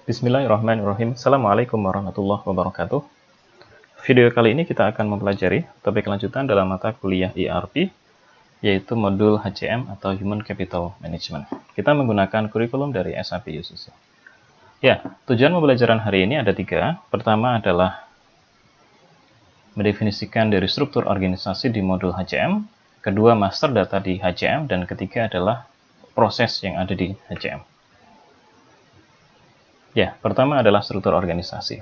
Bismillahirrahmanirrahim. Assalamualaikum warahmatullahi wabarakatuh. Video kali ini kita akan mempelajari topik lanjutan dalam mata kuliah ERP, yaitu modul HCM atau Human Capital Management. Kita menggunakan kurikulum dari SAP UCC. Ya, tujuan pembelajaran hari ini ada 3. Pertama adalah mendefinisikan dari struktur organisasi di modul HCM, kedua master data di HCM, dan ketiga adalah proses yang ada di HCM. Ya, pertama adalah struktur organisasi.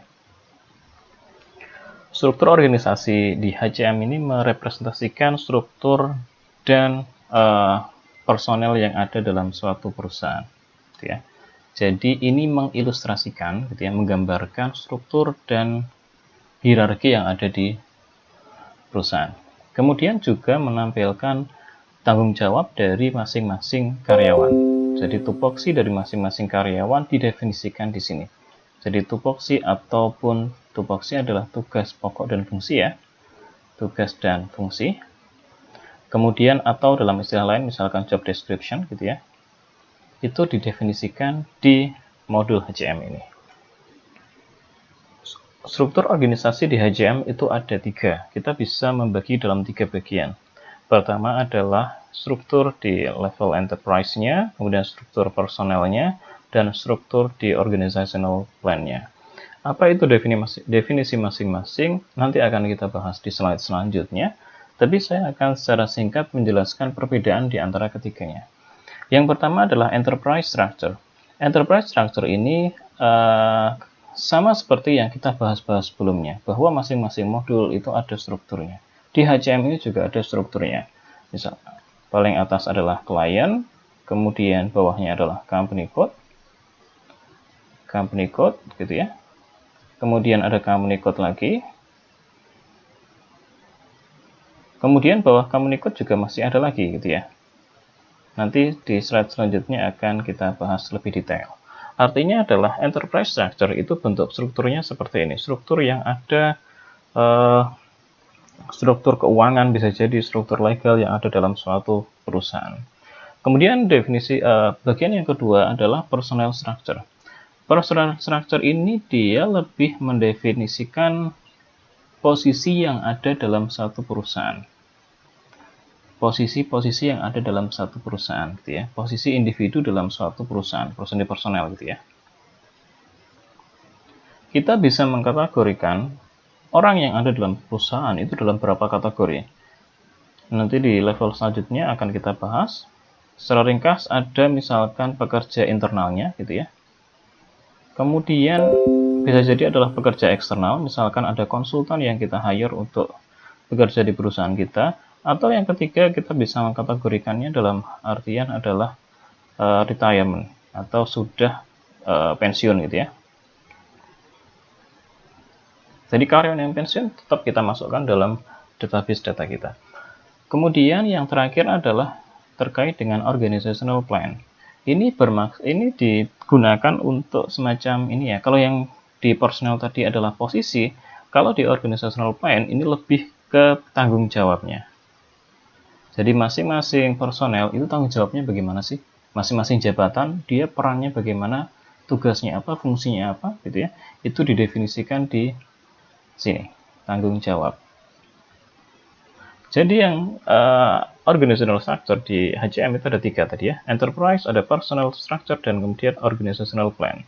Struktur organisasi di HCM ini merepresentasikan struktur dan personel yang ada dalam suatu perusahaan. Gitu ya. Jadi ini mengilustrasikan, gitu ya, menggambarkan struktur dan hierarki yang ada di perusahaan. Kemudian juga menampilkan tanggung jawab dari masing-masing karyawan. Jadi tupoksi dari masing-masing karyawan didefinisikan di sini. Jadi tupoksi ataupun tupoksi adalah tugas pokok dan fungsi ya. Tugas dan fungsi. Kemudian atau dalam istilah lain misalkan job description gitu ya. Itu didefinisikan di modul HCM ini. Struktur organisasi di HCM itu ada 3. Kita bisa membagi dalam 3 bagian. Pertama adalah struktur di level enterprise-nya, kemudian struktur personelnya, dan struktur di organizational plan-nya. Apa itu definisi masing-masing? Nanti akan kita bahas di slide selanjutnya, tapi saya akan secara singkat menjelaskan perbedaan di antara ketiganya. Yang pertama adalah enterprise structure. Enterprise structure ini sama seperti yang kita bahas-bahas sebelumnya, bahwa masing-masing modul itu ada strukturnya. Di HCM ini juga ada strukturnya. Misal, paling atas adalah client, kemudian bawahnya adalah company code gitu ya. Kemudian ada company code lagi. Kemudian bawah company code juga masih ada lagi gitu ya. Nanti di slide selanjutnya akan kita bahas lebih detail. Artinya adalah enterprise structure itu bentuk strukturnya seperti ini. Struktur yang ada struktur keuangan, bisa jadi struktur legal yang ada dalam suatu perusahaan. Kemudian definisi bagian yang kedua adalah personnel structure. Personnel structure ini dia lebih mendefinisikan posisi yang ada dalam satu perusahaan. Posisi-posisi yang ada dalam satu perusahaan gitu ya. Posisi individu dalam suatu perusahaan personel gitu ya. Kita bisa mengkategorikan orang yang ada dalam perusahaan itu dalam berapa kategori. Nanti di level selanjutnya akan kita bahas. Secara ringkas ada misalkan pekerja internalnya gitu ya. Kemudian bisa jadi adalah pekerja eksternal, misalkan ada konsultan yang kita hire untuk bekerja di perusahaan kita. Atau yang ketiga kita bisa mengkategorikannya dalam artian adalah retirement atau sudah pensiun gitu ya. Jadi karyawan yang pensiun tetap kita masukkan dalam database data kita. Kemudian yang terakhir adalah terkait dengan organizational plan. Ini digunakan untuk semacam ini ya. Kalau yang di personal tadi adalah posisi, kalau di organizational plan ini lebih ke tanggung jawabnya. Jadi masing-masing personel itu tanggung jawabnya bagaimana sih? Masing-masing jabatan dia perannya bagaimana, tugasnya apa, fungsinya apa gitu ya. Itu didefinisikan di sini, tanggung jawab. Jadi yang organizational structure di HCM itu ada 3 tadi ya. Enterprise, ada personal structure, dan kemudian organizational plan.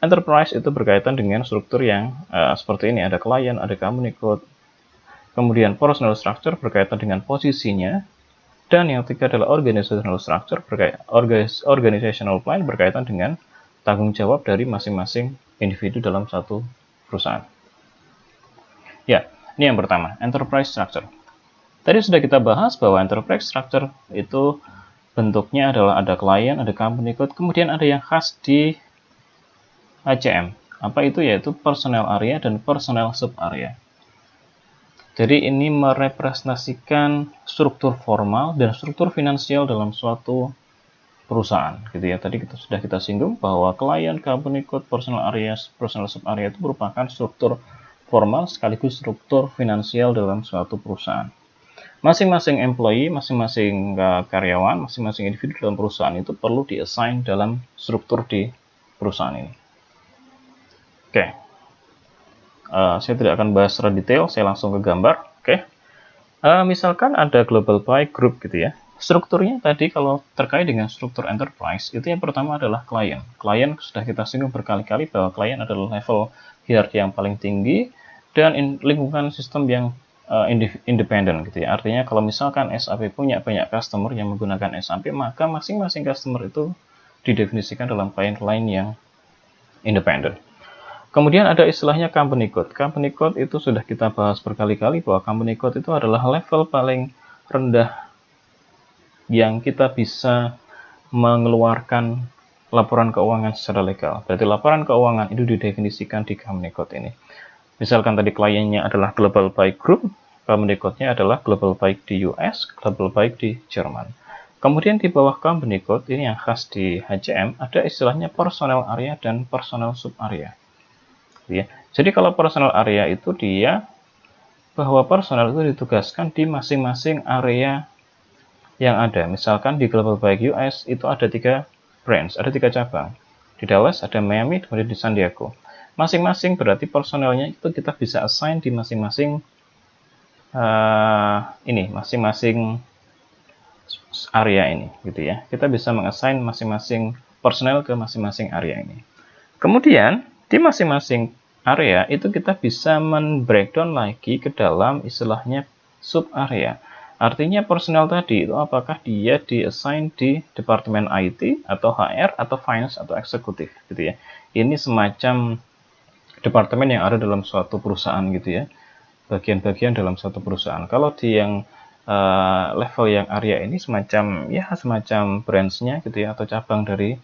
Enterprise itu berkaitan dengan struktur yang seperti ini. Ada client, ada company code. Kemudian personal structure berkaitan dengan posisinya. Dan yang ketiga adalah organizational structure, organizational plan berkaitan dengan tanggung jawab dari masing-masing individu dalam satu perusahaan. Ya, ini yang pertama, enterprise structure. Tadi sudah kita bahas bahwa enterprise structure itu bentuknya adalah ada client, ada company code, kemudian ada yang khas di HCM. Apa itu? Yaitu personnel area dan personnel sub area. Jadi ini merepresentasikan struktur formal dan struktur finansial dalam suatu perusahaan gitu ya. Tadi sudah kita singgung bahwa client, company code, personnel area, personnel sub area itu merupakan struktur formal sekaligus struktur finansial dalam suatu perusahaan. Masing-masing employee, masing-masing karyawan, masing-masing individu dalam perusahaan itu perlu di-assign dalam struktur di perusahaan ini. Oke, saya tidak akan bahas secara detail, saya langsung ke gambar. Oke, misalkan ada global by group gitu ya. Strukturnya tadi kalau terkait dengan struktur enterprise, itu yang pertama adalah klien. Klien sudah kita singgung berkali-kali bahwa klien adalah level hierarki yang paling tinggi dan lingkungan sistem yang independen gitu ya. Artinya kalau misalkan SAP punya banyak customer yang menggunakan SAP, maka masing-masing customer itu didefinisikan dalam klien-klien yang independen. Kemudian ada istilahnya company code. Company code itu sudah kita bahas berkali-kali bahwa company code itu adalah level paling rendah yang kita bisa mengeluarkan laporan keuangan secara legal. Berarti laporan keuangan itu didefinisikan di company code ini. Misalkan tadi kliennya adalah global by group, company code-nya adalah global by di US, global by di Jerman. Kemudian di bawah company code ini yang khas di HCM ada istilahnya personal area dan personal sub area. Ya. Jadi kalau personal area itu dia bahwa personal itu ditugaskan di masing-masing area yang ada. Misalkan di Global by US itu ada 3 branch, ada 3 cabang. Di Dallas ada Miami, kemudian di San Diego. Masing-masing berarti personelnya itu kita bisa assign di masing-masing masing-masing area ini, gitu ya. Kita bisa mengassign masing-masing personel ke masing-masing area ini. Kemudian di masing-masing area itu kita bisa men-breakdown lagi ke dalam istilahnya sub area. Artinya personel tadi itu apakah dia di-assign di departemen IT atau HR atau finance atau eksekutif gitu ya. Ini semacam departemen yang ada dalam suatu perusahaan gitu ya. Bagian-bagian dalam suatu perusahaan. Kalau di yang level yang area ini semacam branch-nya gitu ya atau cabang dari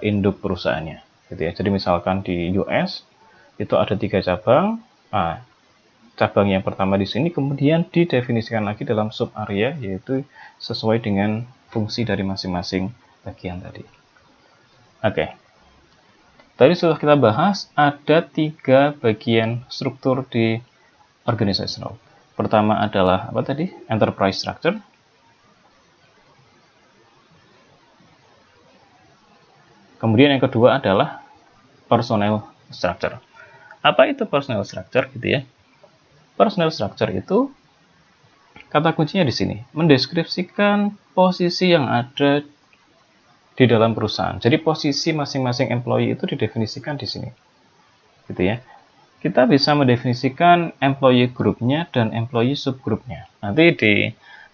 induk perusahaannya gitu ya. Jadi misalkan di US itu ada 3 cabang. Cabang yang pertama di sini kemudian didefinisikan lagi dalam sub area yaitu sesuai dengan fungsi dari masing-masing bagian tadi. Oke. Tadi sudah kita bahas ada 3 bagian struktur di organizational. Pertama adalah apa tadi? Enterprise structure. Kemudian yang kedua adalah personnel structure. Apa itu personnel structure gitu ya? Personnel structure itu kata kuncinya di sini, mendeskripsikan posisi yang ada di dalam perusahaan. Jadi posisi masing-masing employee itu didefinisikan di sini. Gitu ya. Kita bisa mendefinisikan employee grupnya dan employee subgrupnya. Nanti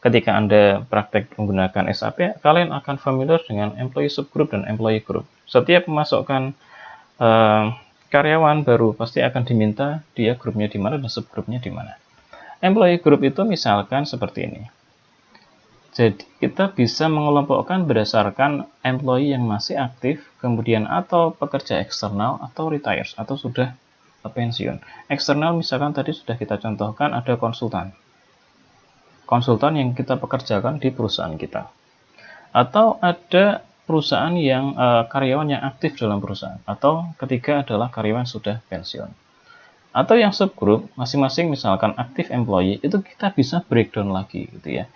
ketika Anda praktek menggunakan SAP, kalian akan familiar dengan employee subgroup dan employee group. Setiap memasukkan karyawan baru pasti akan diminta dia grupnya di mana dan subgrupnya di mana. Employee group itu misalkan seperti ini. Jadi kita bisa mengelompokkan berdasarkan employee yang masih aktif, kemudian atau pekerja eksternal atau retires atau sudah pensiun. Eksternal misalkan tadi sudah kita contohkan ada konsultan. Konsultan yang kita pekerjakan di perusahaan kita. Atau ada perusahaan yang karyawan yang aktif dalam perusahaan, atau ketiga adalah karyawan sudah pensiun. Atau yang subgroup, masing-masing misalkan aktif employee, itu kita bisa breakdown lagi gitu ya.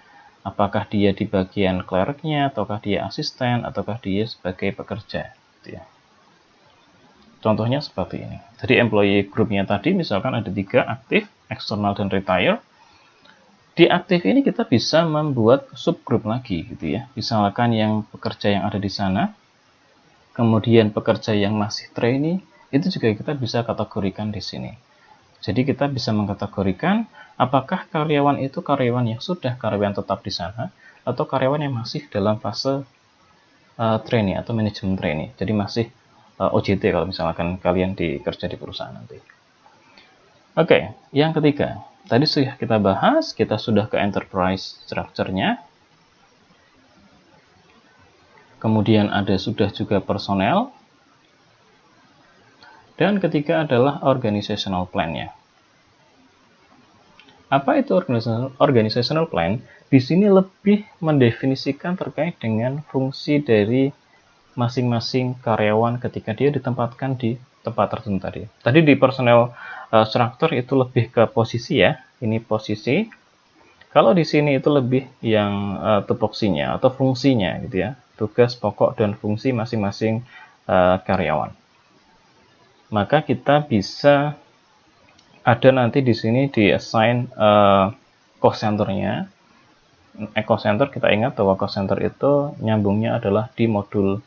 Apakah dia di bagian clerknya, ataukah dia asisten, ataukah dia sebagai pekerja gitu ya. Contohnya seperti ini. Jadi employee groupnya tadi misalkan ada 3 aktif, eksternal dan retire. Di aktif ini kita bisa membuat subgroup lagi gitu ya. Misalkan yang pekerja yang ada di sana, kemudian pekerja yang masih trainee, itu juga kita bisa kategorikan di sini. Jadi kita bisa mengkategorikan apakah karyawan itu karyawan yang sudah karyawan tetap di sana atau karyawan yang masih dalam fase trainee atau manajemen trainee. Jadi masih OJT kalau misalkan kalian kerja di perusahaan nanti. Oke, yang ketiga. Tadi sudah kita bahas, kita sudah ke enterprise structure-nya. Kemudian ada sudah juga personel. Dan ketiga adalah organizational plan-nya. Apa itu organizational plan? Di sini lebih mendefinisikan terkait dengan fungsi dari masing-masing karyawan ketika dia ditempatkan di tempat tertentu tadi. Tadi di personal structure itu lebih ke posisi ya. Ini posisi. Kalau di sini itu lebih yang tupoksinya atau fungsinya gitu ya. Tugas pokok dan fungsi masing-masing karyawan. maka kita bisa ada nanti di sini di assign cost centernya. Cost center, kita ingat bahwa cost center itu nyambungnya adalah di modul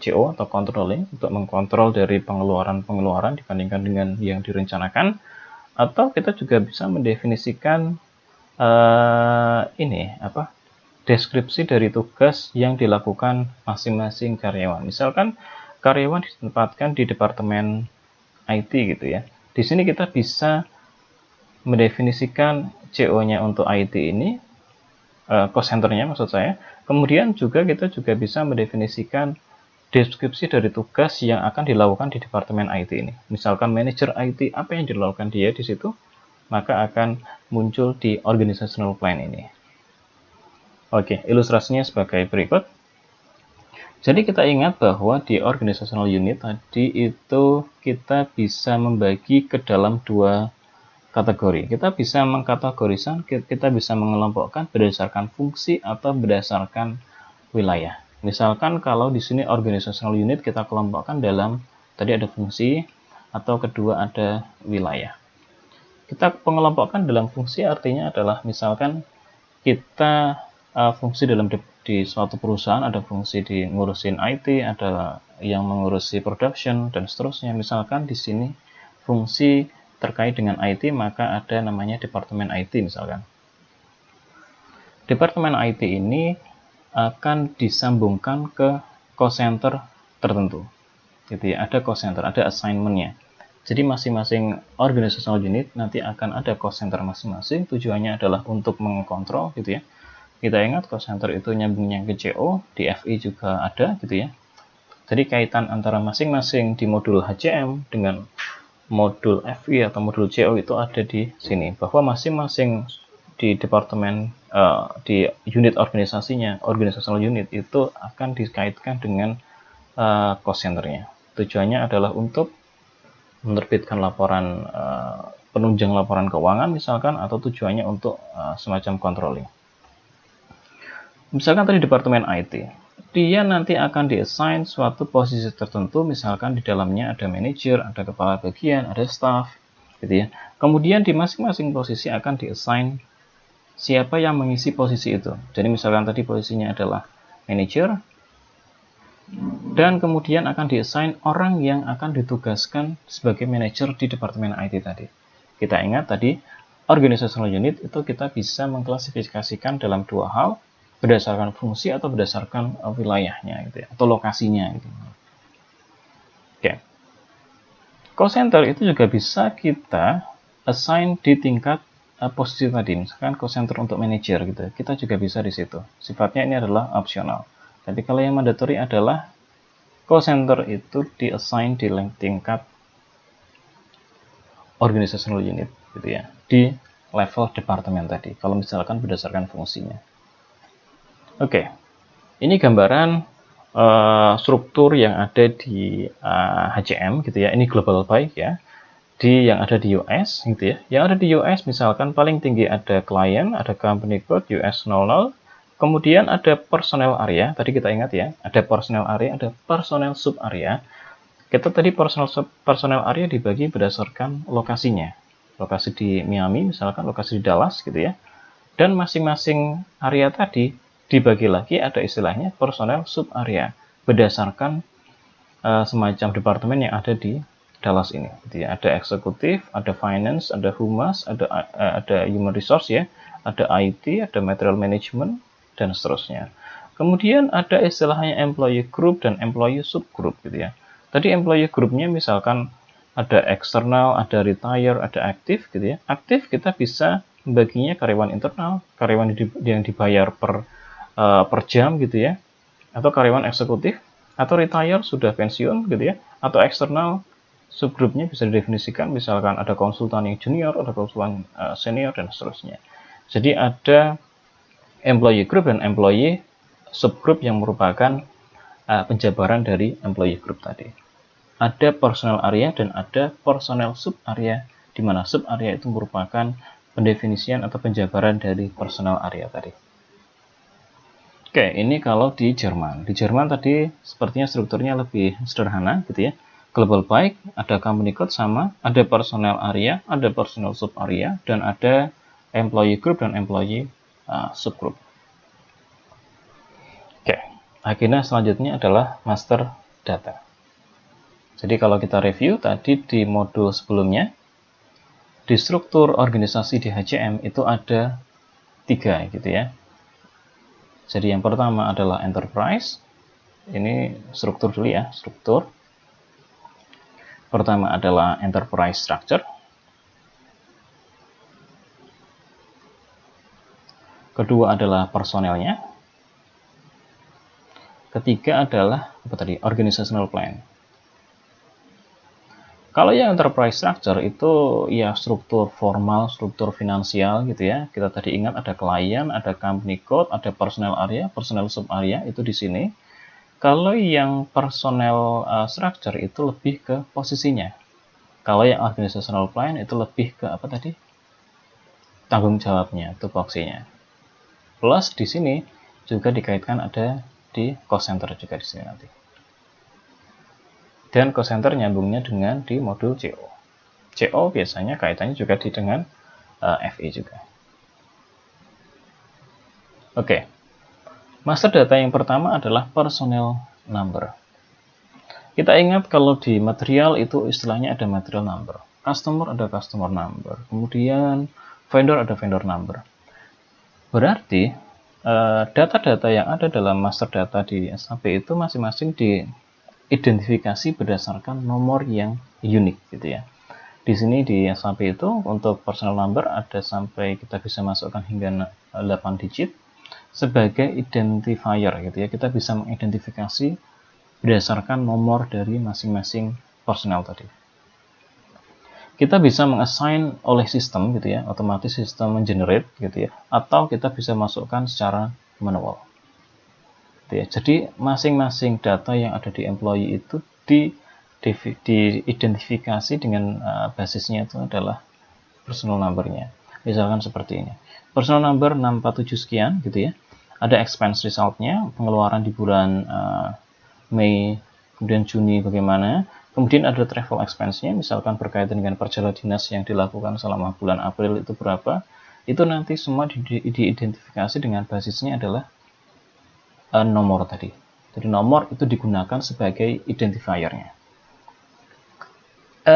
CO atau controlling untuk mengkontrol dari pengeluaran-pengeluaran dibandingkan dengan yang direncanakan. Atau kita juga bisa mendefinisikan deskripsi dari tugas yang dilakukan masing-masing karyawan. Misalkan karyawan ditempatkan di departemen IT gitu ya. Di sini kita bisa mendefinisikan CO-nya untuk IT ini, cost center-nya maksud saya. Kemudian juga kita juga bisa mendefinisikan deskripsi dari tugas yang akan dilakukan di departemen IT ini. Misalkan manajer IT, apa yang dilakukan dia di situ, maka akan muncul di organizational plan ini. Oke, ilustrasinya sebagai berikut. Jadi kita ingat bahwa di organizational unit tadi itu kita bisa membagi ke dalam dua kategori. Kita bisa mengkategorikan, kita bisa mengelompokkan berdasarkan fungsi atau berdasarkan wilayah. Misalkan kalau di sini organizational unit kita kelompokkan dalam tadi ada fungsi atau kedua ada wilayah. Kita pengelompokkan dalam fungsi artinya adalah misalkan kita fungsi di suatu perusahaan, ada fungsi di ngurusin IT, ada yang mengurusi production dan seterusnya. Misalkan di sini fungsi terkait dengan IT, maka ada namanya departemen IT misalkan. Departemen IT ini akan disambungkan ke cost center tertentu. Gitu ya, ada cost center, ada assignment-nya. Jadi masing-masing organizational unit nanti akan ada cost center masing-masing. Tujuannya adalah untuk mengontrol gitu ya. Kita ingat cost center itu nyambungnya ke CO, di FI juga ada gitu ya. Jadi kaitan antara masing-masing di modul HCM dengan modul FI atau modul CO itu ada di sini. Bahwa masing-masing di departemen, di unit organisasinya, organizational unit itu akan dikaitkan dengan cost center-nya. Tujuannya adalah untuk menerbitkan laporan, penunjang laporan keuangan misalkan, atau tujuannya untuk semacam controlling. Misalkan tadi departemen IT, dia nanti akan diassign suatu posisi tertentu, misalkan di dalamnya ada manajer, ada kepala bagian, ada staff, gitu ya. Kemudian di masing-masing posisi akan diassign siapa yang mengisi posisi itu. Jadi misalkan tadi posisinya adalah manajer, dan kemudian akan diassign orang yang akan ditugaskan sebagai manajer di departemen IT tadi. Kita ingat tadi, organizational unit itu kita bisa mengklasifikasikan dalam dua hal, berdasarkan fungsi atau berdasarkan wilayahnya gitu ya, atau lokasinya gitu. Oke. Cost center itu juga bisa kita assign di tingkat posisi tadi, misalkan cost center untuk manager gitu. Kita juga bisa di situ. Sifatnya ini adalah opsional. Tapi kalau yang mandatory adalah cost center itu di-assign di tingkat organizational unit gitu ya, di level departemen tadi. Kalau misalkan berdasarkan fungsinya. Oke, ini gambaran struktur yang ada di HCM gitu ya. Ini global buy ya, yang ada di US gitu ya. Yang ada di US misalkan paling tinggi ada client, ada company code US 00, kemudian ada personnel area. Tadi kita ingat ya, ada personnel area, ada personnel sub area. Kita tadi personnel area dibagi berdasarkan lokasinya. Lokasi di Miami misalkan, lokasi di Dallas gitu ya. Dan masing-masing area tadi dibagi lagi, ada istilahnya personel sub area berdasarkan semacam departemen yang ada di Dallas ini. Jadi ada eksekutif, ada finance, ada humas, ada human resource ya, ada IT, ada material management dan seterusnya. Kemudian ada istilahnya employee group dan employee subgroup gitu ya. Tadi employee groupnya misalkan ada eksternal, ada retire, ada aktif gitu ya. Aktif kita bisa membaginya karyawan internal, karyawan yang dibayar per jam gitu ya, atau karyawan eksekutif, atau retire sudah pensiun gitu ya, atau eksternal. Subgrupnya bisa didefinisikan misalkan ada konsultan yang junior, ada konsultan senior dan seterusnya. Jadi ada employee group dan employee subgroup yang merupakan penjabaran dari employee group tadi. Ada personal area dan ada personal sub area, di mana sub area itu merupakan pendefinisian atau penjabaran dari personal area tadi. Oke, ini kalau di Jerman. Di Jerman tadi sepertinya strukturnya lebih sederhana gitu ya. global bike, ada company code sama, ada personnel area, ada personnel sub area, dan ada employee group dan employee subgroup. Oke, akhirnya selanjutnya adalah master data. Jadi kalau kita review tadi di modul sebelumnya, di struktur organisasi di HCM itu ada 3 gitu ya. Jadi yang pertama adalah enterprise. Ini struktur dulu ya, struktur. Pertama adalah enterprise structure. Kedua adalah personelnya. Ketiga adalah organizational plan. Kalau yang enterprise structure itu ya struktur formal, struktur finansial gitu ya. Kita tadi ingat ada klien, ada company code, ada personnel area, personnel sub area itu di sini. Kalau yang personel structure itu lebih ke posisinya. Kalau yang organizational plan itu lebih ke apa tadi? Tanggung jawabnya, tupoksinya. Plus di sini juga dikaitkan ada di cost center juga di sini nanti. Dan cost center nyambungnya dengan di modul CO. CO biasanya kaitannya juga dengan FE juga. Oke. Master data yang pertama adalah personnel number. Kita ingat kalau di material itu istilahnya ada material number. Customer ada customer number. Kemudian vendor ada vendor number. Berarti data-data yang ada dalam master data di SAP itu masing-masing diidentifikasi berdasarkan nomor yang unik gitu ya. Di sini di SAP itu untuk personal number ada sampai kita bisa masukkan hingga 8 digit sebagai identifier gitu ya. Kita bisa mengidentifikasi berdasarkan nomor dari masing-masing personel tadi. Kita bisa mengassign oleh sistem gitu ya, otomatis sistem mengenerate gitu ya, atau kita bisa masukkan secara manual. Gitu ya. Jadi masing-masing data yang ada di employee itu diidentifikasi dengan basisnya itu adalah personal number-nya. Misalkan seperti ini. Personal number 647 sekian gitu ya. Ada expense result-nya, pengeluaran di bulan Mei, kemudian Juni bagaimana. Kemudian ada travel expense-nya, misalkan berkaitan dengan perjalanan dinas yang dilakukan selama bulan April itu berapa. Itu nanti semua diidentifikasi dengan basisnya adalah nomor tadi. Jadi nomor itu digunakan sebagai identifier-nya.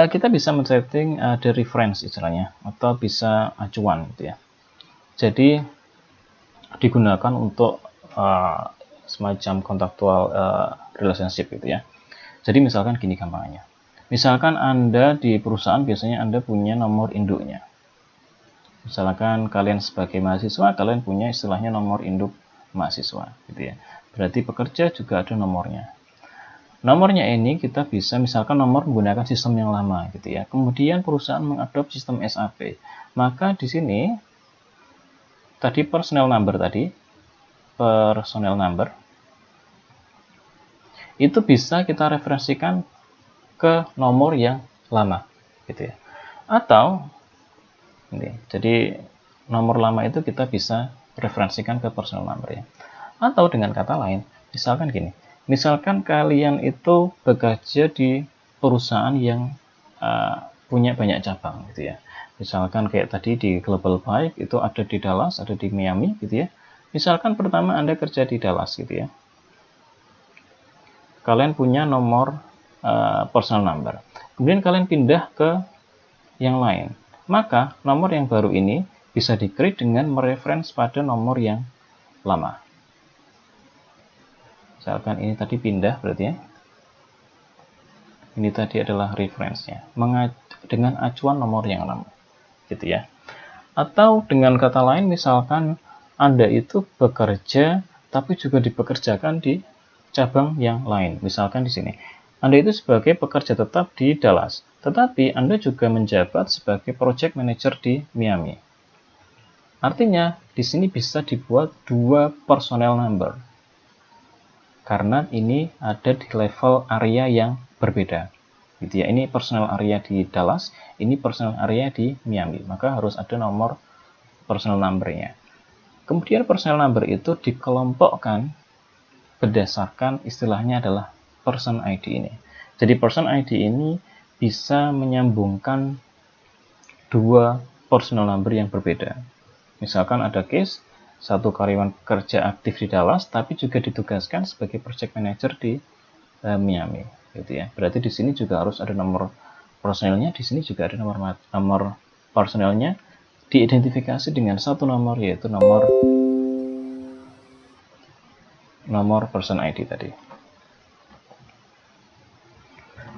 Kita bisa men-setting the reference istilahnya, atau bisa acuan gitu ya. Jadi digunakan untuk semacam contextual relationship gitu ya. Jadi misalkan gini gampangnya. Misalkan Anda di perusahaan biasanya Anda punya nomor induknya. Misalkan kalian sebagai mahasiswa, kalian punya istilahnya nomor induk mahasiswa gitu ya. Berarti pekerja juga ada nomornya. Nomornya ini kita bisa misalkan nomor menggunakan sistem yang lama gitu ya. Kemudian perusahaan mengadopsi sistem SAP. Maka di sini tadi personnel number itu bisa kita referensikan ke nomor yang lama gitu ya. Atau ini, jadi nomor lama itu kita bisa referensikan ke personal number ya. Atau dengan kata lain, misalkan gini. Misalkan kalian itu bekerja di perusahaan yang punya banyak cabang gitu ya. Misalkan kayak tadi di Global Bike itu ada di Dallas, ada di Miami gitu ya. Misalkan pertama Anda kerja di Dallas gitu ya. Kalian punya nomor personal number. Kemudian kalian pindah ke yang lain. Maka nomor yang baru ini bisa di-create dengan mereference pada nomor yang lama. Misalkan ini tadi pindah berarti ya. Ini tadi adalah reference-nya. Dengan acuan nomor yang lama. Gitu ya. Atau dengan kata lain misalkan Anda itu bekerja tapi juga dipekerjakan di cabang yang lain. Misalkan di sini. Anda itu sebagai pekerja tetap di Dallas, tetapi Anda juga menjabat sebagai project manager di Miami. Artinya, di sini bisa dibuat 2 personnel number. Karena ini ada di level area yang berbeda. Gitu ya. Ini personnel area di Dallas, ini personnel area di Miami. Maka harus ada nomor personnel number-nya. Kemudian personnel number itu dikelompokkan berdasarkan istilahnya adalah person ID ini. Jadi person ID ini bisa menyambungkan dua personal number yang berbeda. Misalkan ada case satu karyawan kerja aktif di Dallas tapi juga ditugaskan sebagai project manager di Miami, gitu ya. Berarti di sini juga harus ada nomor personelnya, di sini juga ada nomor personelnya diidentifikasi dengan satu nomor, yaitu nomor person ID tadi.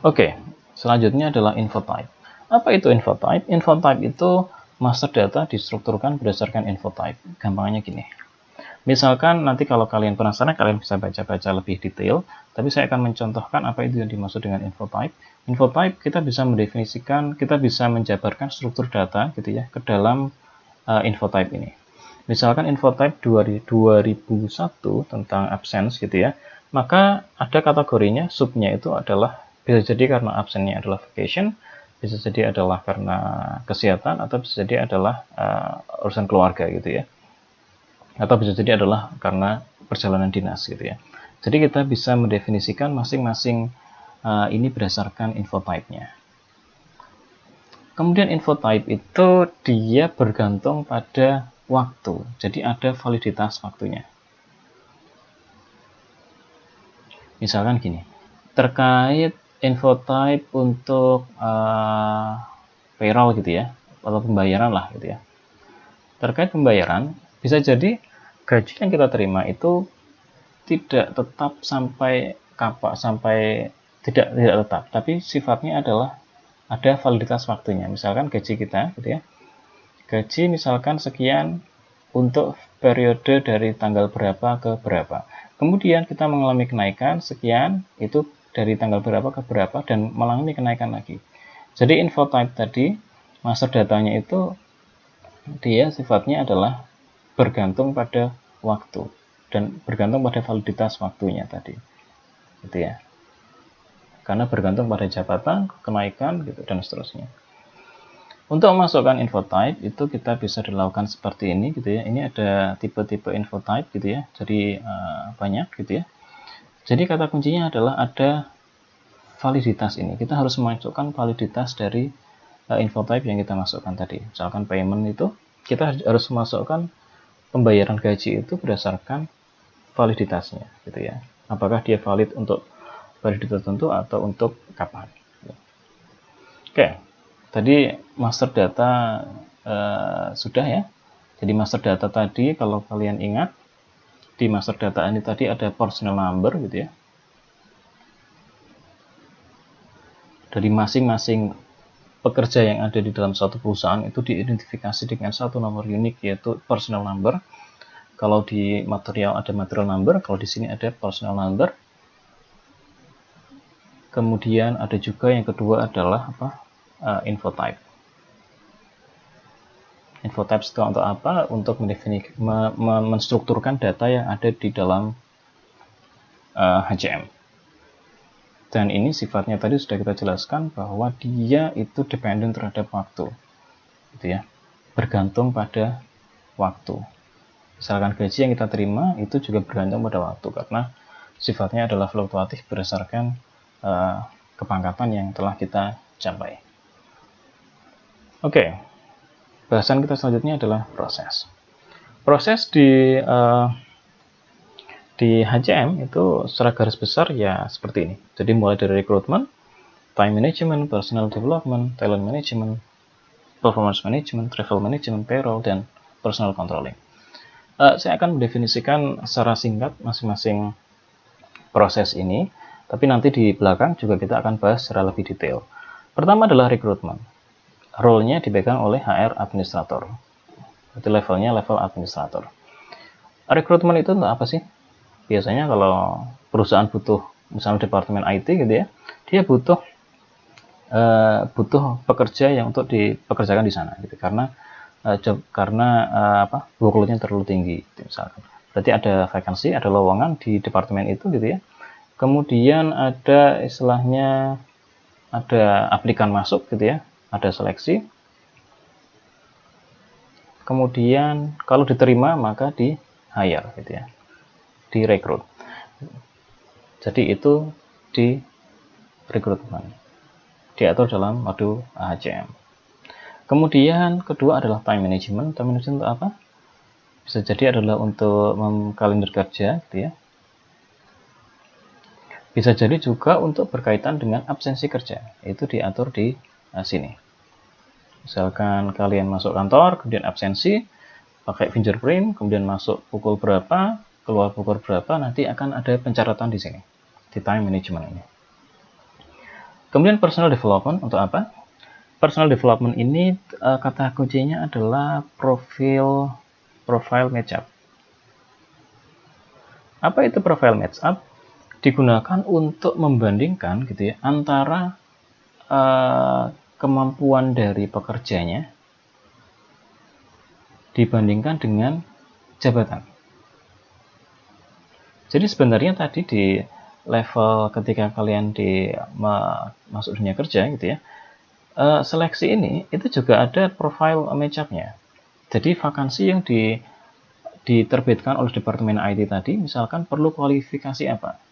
Oke, selanjutnya adalah info type. Apa itu info type? Info type itu master data distrukturkan berdasarkan info type. Gampangnya gini. Misalkan nanti kalau kalian penasaran, kalian bisa baca-baca lebih detail, tapi saya akan mencontohkan apa itu yang dimaksud dengan info type. Info type kita bisa mendefinisikan, kita bisa menjabarkan struktur data gitu ya ke dalam info type ini. Misalkan info type 2001 tentang absence gitu ya, maka ada kategorinya, subnya itu adalah bisa jadi karena absennya adalah vacation, bisa jadi adalah karena kesehatan, atau bisa jadi adalah urusan keluarga gitu ya, atau bisa jadi adalah karena perjalanan dinas gitu ya. Jadi kita bisa mendefinisikan masing-masing ini berdasarkan info type-nya. Kemudian info type itu dia bergantung pada waktu, jadi ada validitas waktunya. Misalkan gini, terkait info type untuk payroll gitu ya, atau pembayaran lah gitu ya. Terkait pembayaran, bisa jadi gaji yang kita terima itu tidak tetap sampai tidak tetap, tapi sifatnya adalah ada validitas waktunya. Misalkan gaji kita gitu ya, gaji misalkan sekian untuk periode dari tanggal berapa ke berapa. Kemudian kita mengalami kenaikan sekian, itu dari tanggal berapa ke berapa, dan mengalami kenaikan lagi. Jadi info type tadi, master datanya itu dia sifatnya adalah bergantung pada waktu dan bergantung pada validitas waktunya tadi, gitu ya. Karena bergantung pada jabatan, kenaikan, gitu dan seterusnya. Untuk memasukkan info type itu kita bisa dilakukan seperti ini gitu ya. Ini ada tipe-tipe info type gitu ya. Jadi banyak gitu ya. Jadi kata kuncinya adalah ada validitas ini. Kita harus memasukkan validitas dari info type yang kita masukkan tadi. Misalkan payment itu kita harus memasukkan pembayaran gaji itu berdasarkan validitasnya gitu ya. Apakah dia valid untuk periode tertentu atau untuk kapan. Oke. Tadi master data sudah ya. Jadi master data tadi kalau kalian ingat di master data ini tadi ada personal number gitu ya. Dari masing-masing pekerja yang ada di dalam suatu perusahaan itu diidentifikasi dengan satu nomor unik yaitu personal number. Kalau di material ada material number, kalau di sini ada personal number. Kemudian ada juga yang kedua adalah info type. Info type itu untuk apa? Untuk menstrukturkan data yang ada di dalam HCM. Dan ini sifatnya tadi sudah kita jelaskan bahwa dia itu dependent terhadap waktu, gitu ya, bergantung pada waktu. Misalkan gaji yang kita terima itu juga bergantung pada waktu karena sifatnya adalah fluktuatif berdasarkan kepangkatan yang telah kita capai. Oke. Bahasan kita selanjutnya adalah proses. Proses di HCM itu secara garis besar ya seperti ini. Jadi mulai dari rekrutmen, time management, personal development, talent management, performance management, travel management, payroll, dan personal controlling. Saya akan mendefinisikan secara singkat masing-masing proses ini, tapi nanti di belakang juga kita akan bahas secara lebih detail. Pertama adalah rekrutmen. Role-nya dipegang oleh HR administrator. Itu levelnya level administrator. Rekrutmen itu untuk apa sih? Biasanya kalau perusahaan butuh, misalnya departemen IT gitu ya, dia butuh pekerja yang untuk dipekerjakan di sana gitu. Karena workload-nya terlalu tinggi gitu, misalkan. Berarti ada vacancy, ada lowongan di departemen itu gitu ya. Kemudian ada istilahnya ada aplikan masuk gitu ya. Ada seleksi, kemudian kalau diterima maka di hire gitu ya, direkrut. Jadi itu di rekrutmen. Diatur dalam modul HCM. Kemudian kedua adalah time management. Time management untuk apa? Bisa jadi adalah untuk kalender kerja, gitu ya. Bisa jadi juga untuk berkaitan dengan absensi kerja. Itu diatur di sini. Misalkan kalian masuk kantor, kemudian absensi, pakai fingerprint, kemudian masuk pukul berapa, keluar pukul berapa, nanti akan ada pencatatan di sini, di time management ini. Kemudian personal development untuk apa? Personal development ini kata kuncinya adalah profile matchup. Apa itu profile matchup? Digunakan untuk membandingkan gitu ya antara kemampuan dari pekerjanya dibandingkan dengan jabatan. Jadi sebenarnya tadi di level ketika kalian masuk dunia kerja gitu ya, seleksi ini itu juga ada profile match-up-nya. Jadi vakansi yang diterbitkan oleh Departemen IT tadi, misalkan perlu kualifikasi apa.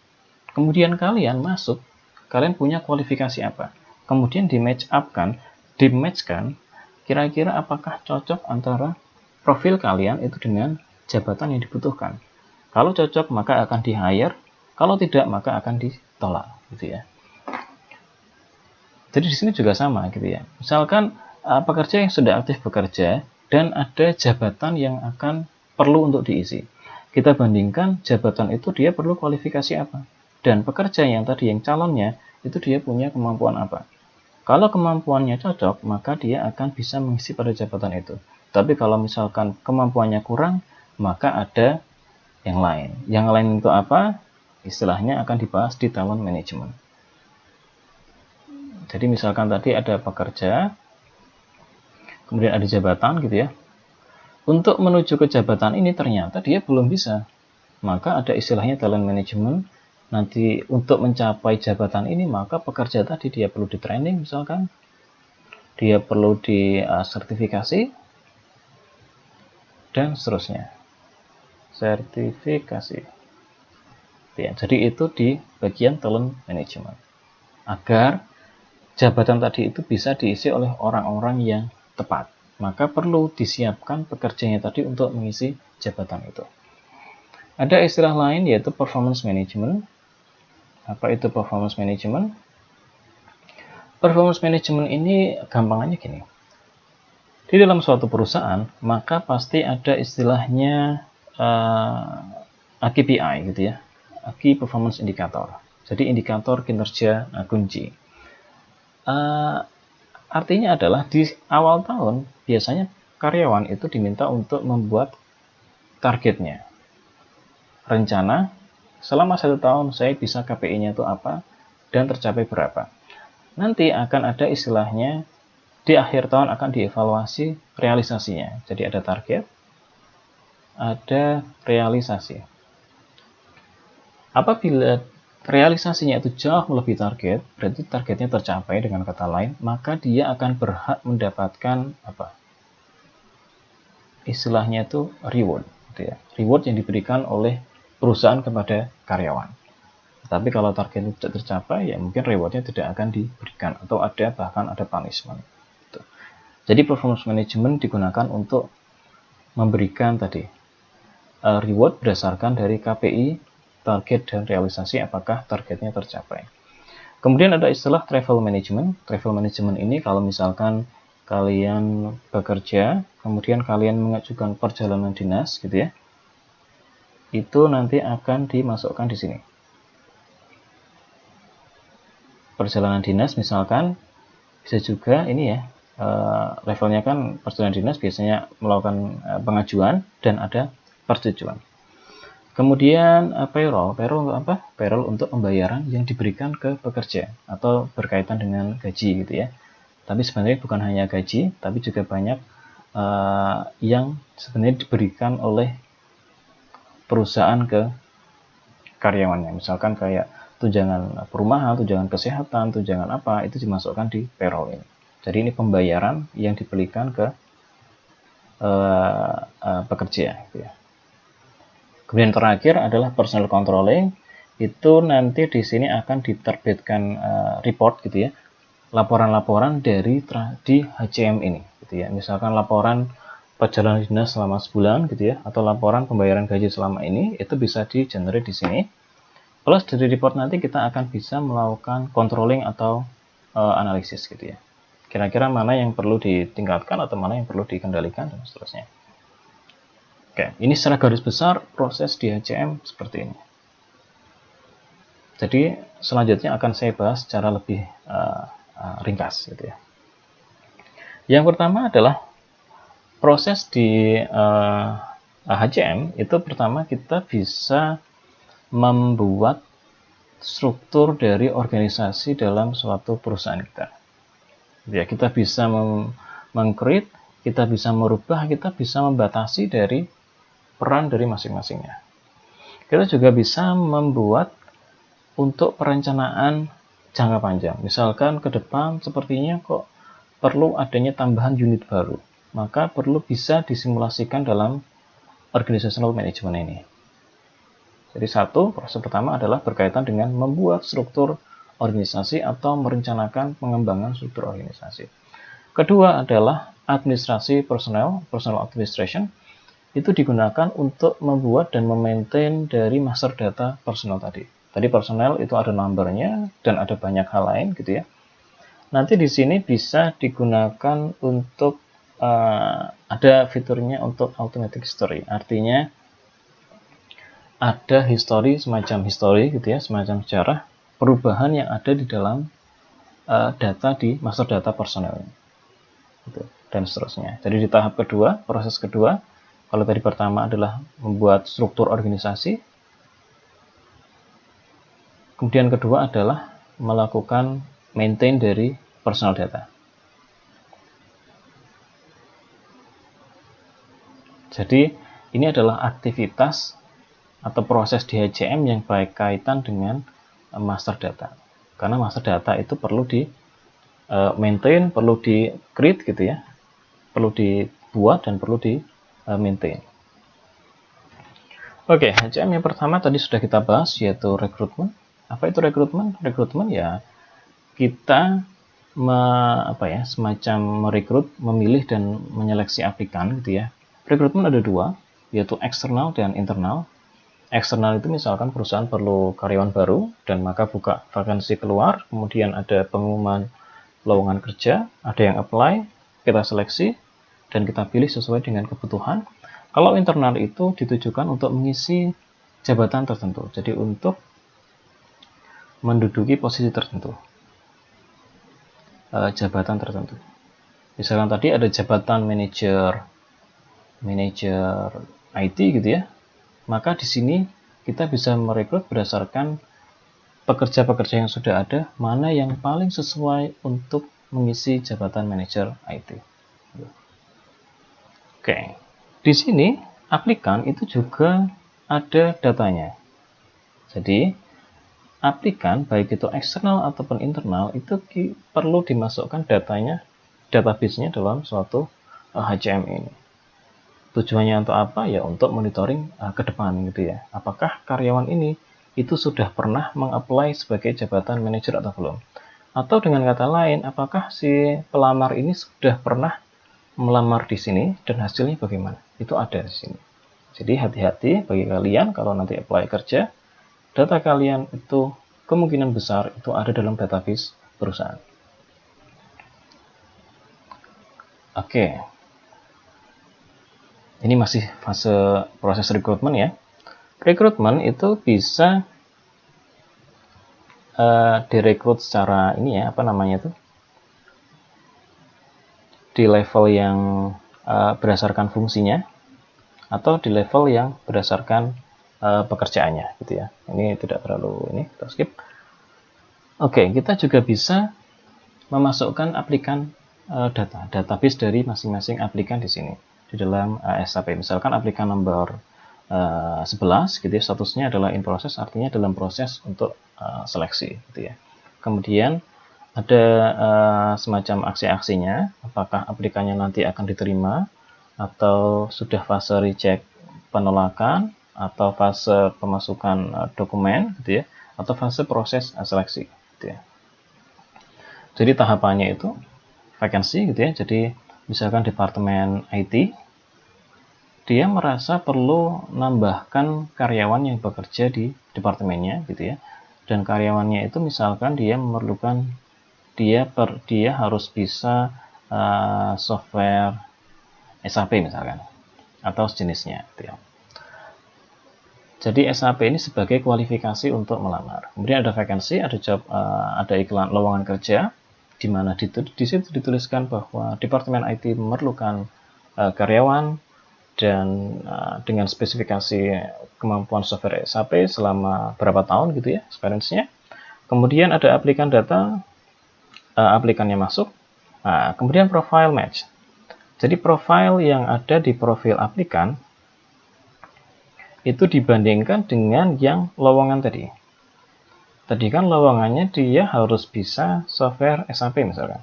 Kemudian kalian masuk, kalian punya kualifikasi apa. Kemudian di-match-up-kan, di-match-kan, kira-kira apakah cocok antara profil kalian itu dengan jabatan yang dibutuhkan. Kalau cocok maka akan di-hire, kalau tidak maka akan ditolak, gitu ya. Jadi di sini juga sama gitu ya. Misalkan pekerja yang sudah aktif bekerja dan ada jabatan yang akan perlu untuk diisi. Kita bandingkan jabatan itu dia perlu kualifikasi apa. Dan pekerja yang tadi yang calonnya itu dia punya kemampuan apa. Kalau kemampuannya cocok, maka dia akan bisa mengisi pada jabatan itu. Tapi kalau misalkan kemampuannya kurang, maka ada yang lain. Yang lain itu apa? Istilahnya akan dibahas di talent management. Jadi misalkan tadi ada pekerja, kemudian ada jabatan gitu ya. Untuk menuju ke jabatan ini ternyata dia belum bisa. Maka ada istilahnya talent management. Nanti untuk mencapai jabatan ini maka pekerja tadi dia perlu di training misalkan. Dia perlu di sertifikasi dan seterusnya. Sertifikasi. Ya, jadi itu di bagian talent management. Agar jabatan tadi itu bisa diisi oleh orang-orang yang tepat. Maka perlu disiapkan pekerjanya tadi untuk mengisi jabatan itu. Ada istilah lain yaitu performance management. Apa itu performance management? Performance management ini gampangannya gini. Di dalam suatu perusahaan, maka pasti ada istilahnya KPI gitu ya. Key Performance Indicator. Jadi indikator kinerja kunci. Artinya adalah di awal tahun biasanya karyawan itu diminta untuk membuat targetnya. Rencana selama 1 tahun saya bisa KPI-nya itu apa dan tercapai berapa. Nanti akan ada istilahnya di akhir tahun akan dievaluasi realisasinya. Jadi ada target, ada realisasi. Apabila realisasinya itu jauh melebihi target, berarti targetnya tercapai dengan kata lain, maka dia akan berhak mendapatkan apa? Istilahnya itu reward, gitu ya. Reward yang diberikan oleh perusahaan kepada karyawan. Tapi kalau target itu tidak tercapai, ya mungkin rewardnya tidak akan diberikan atau ada bahkan ada punishment. Gitu. Jadi performance management digunakan untuk memberikan tadi reward berdasarkan dari KPI, target dan realisasi apakah targetnya tercapai. Kemudian ada istilah travel management. Travel management ini kalau misalkan kalian bekerja, kemudian kalian mengajukan perjalanan dinas gitu ya, itu nanti akan dimasukkan di sini. Perjalanan dinas misalkan bisa juga ini ya, levelnya kan perjalanan dinas biasanya melakukan pengajuan dan ada persetujuan. Kemudian payroll untuk apa? Payroll untuk pembayaran yang diberikan ke pekerja atau berkaitan dengan gaji gitu ya. Tapi sebenarnya bukan hanya gaji, tapi juga banyak yang sebenarnya diberikan oleh perusahaan ke karyawannya. Misalkan kayak tunjangan perumahan, tunjangan kesehatan, tunjangan apa, itu dimasukkan di payroll ini. Jadi ini pembayaran yang diberikan ke pekerja gitu ya. Kemudian terakhir adalah personal controlling. itu nanti di sini akan diterbitkan report gitu ya, laporan-laporan di HCM ini gitu ya. Misalkan laporan perjalanan dinas selama sebulan gitu ya, atau laporan pembayaran gaji selama ini, itu bisa di-generate di sini. Plus dari report nanti kita akan bisa melakukan controlling atau analisis gitu ya. Kira-kira mana yang perlu ditingkatkan atau mana yang perlu dikendalikan dan seterusnya. Oke, ini secara garis besar proses di HCM seperti ini. Jadi selanjutnya akan saya bahas secara lebih ringkas gitu ya. Yang pertama adalah proses di HCM itu pertama kita bisa membuat struktur dari organisasi dalam suatu perusahaan kita. Ya, kita bisa meng-create, kita bisa merubah, kita bisa membatasi dari peran dari masing-masingnya. Kita juga bisa membuat untuk perencanaan jangka panjang. Misalkan ke depan sepertinya kok perlu adanya tambahan unit baru, maka perlu bisa disimulasikan dalam organizational management ini. Jadi proses pertama adalah berkaitan dengan membuat struktur organisasi atau merencanakan pengembangan struktur organisasi. Kedua adalah administrasi personal administration. Itu digunakan untuk membuat dan memaintain dari master data personal tadi. Tadi personal itu ada numbernya dan ada banyak hal lain gitu ya. Nanti di sini bisa digunakan untuk ada fiturnya untuk automatic history. Artinya ada semacam history gitu ya, semacam sejarah perubahan yang ada di dalam data di master data personal gitu, dan seterusnya. Jadi di tahap kedua, proses kedua, kalau tadi pertama adalah membuat struktur organisasi, kemudian kedua adalah melakukan maintain dari personal data. Jadi ini adalah aktivitas atau proses di HCM yang berkaitan dengan master data. Karena master data itu perlu di maintain, perlu di create gitu ya, perlu dibuat dan perlu di maintain. Oke, HCM yang pertama tadi sudah kita bahas, yaitu rekrutmen. Apa itu rekrutmen? Rekrutmen ya kita semacam merekrut, memilih dan menyeleksi aplikan gitu ya. Rekrutmen ada dua, yaitu eksternal dan internal. Eksternal itu misalkan perusahaan perlu karyawan baru dan maka buka vakansi keluar, kemudian ada pengumuman lowongan kerja, ada yang apply, kita seleksi dan kita pilih sesuai dengan kebutuhan. Kalau internal itu ditujukan untuk mengisi jabatan tertentu, jadi untuk menduduki posisi tertentu, jabatan tertentu. Misalkan tadi ada jabatan manajer IT gitu ya, maka di sini kita bisa merekrut berdasarkan pekerja-pekerja yang sudah ada, mana yang paling sesuai untuk mengisi jabatan manajer IT. Oke, di sini aplikan itu juga ada datanya. Jadi aplikan baik itu eksternal ataupun internal itu perlu dimasukkan datanya, database-nya dalam suatu HCM ini. Tujuannya untuk apa? Ya untuk monitoring ke depan gitu ya. Apakah karyawan ini itu sudah pernah meng-apply sebagai jabatan manajer atau belum? Atau dengan kata lain, apakah si pelamar ini sudah pernah melamar di sini dan hasilnya bagaimana? Itu ada di sini. Jadi hati-hati bagi kalian kalau nanti apply kerja, data kalian itu kemungkinan besar itu ada dalam database perusahaan. Oke. Ini masih fase proses rekrutmen ya. Rekrutmen itu bisa direkrut secara ini ya, di level yang berdasarkan fungsinya atau di level yang berdasarkan pekerjaannya gitu ya. Ini tidak terlalu ini, kita skip. Oke, kita juga bisa memasukkan aplikan database dari masing-masing aplikan di sini di dalam SAP. Misalkan aplikan nomor 11 gitu ya, statusnya adalah in process, artinya dalam proses untuk seleksi gitu ya. Kemudian ada semacam aksi-aksinya, apakah aplikannya nanti akan diterima atau sudah fase reject penolakan, atau fase pemasukan dokumen gitu ya, atau fase proses seleksi gitu ya. Jadi tahapannya itu vacancy gitu ya. Jadi misalkan departemen IT, dia merasa perlu nambahkan karyawan yang bekerja di departemennya gitu ya. Dan karyawannya itu misalkan dia memerlukan dia harus bisa software SAP misalkan atau sejenisnya gitu ya. Jadi SAP ini sebagai kualifikasi untuk melamar. Kemudian ada vacancy, ada iklan lowongan kerja, di mana di situ dituliskan bahwa Departemen IT memerlukan karyawan dan dengan spesifikasi kemampuan software SAP selama berapa tahun gitu ya, experience-nya. Kemudian ada aplikan data, aplikannya masuk. Kemudian profile match. Jadi profile yang ada di profil aplikan itu dibandingkan dengan yang lowongan tadi. Tadi kan lowongannya dia harus bisa software SAP misalkan.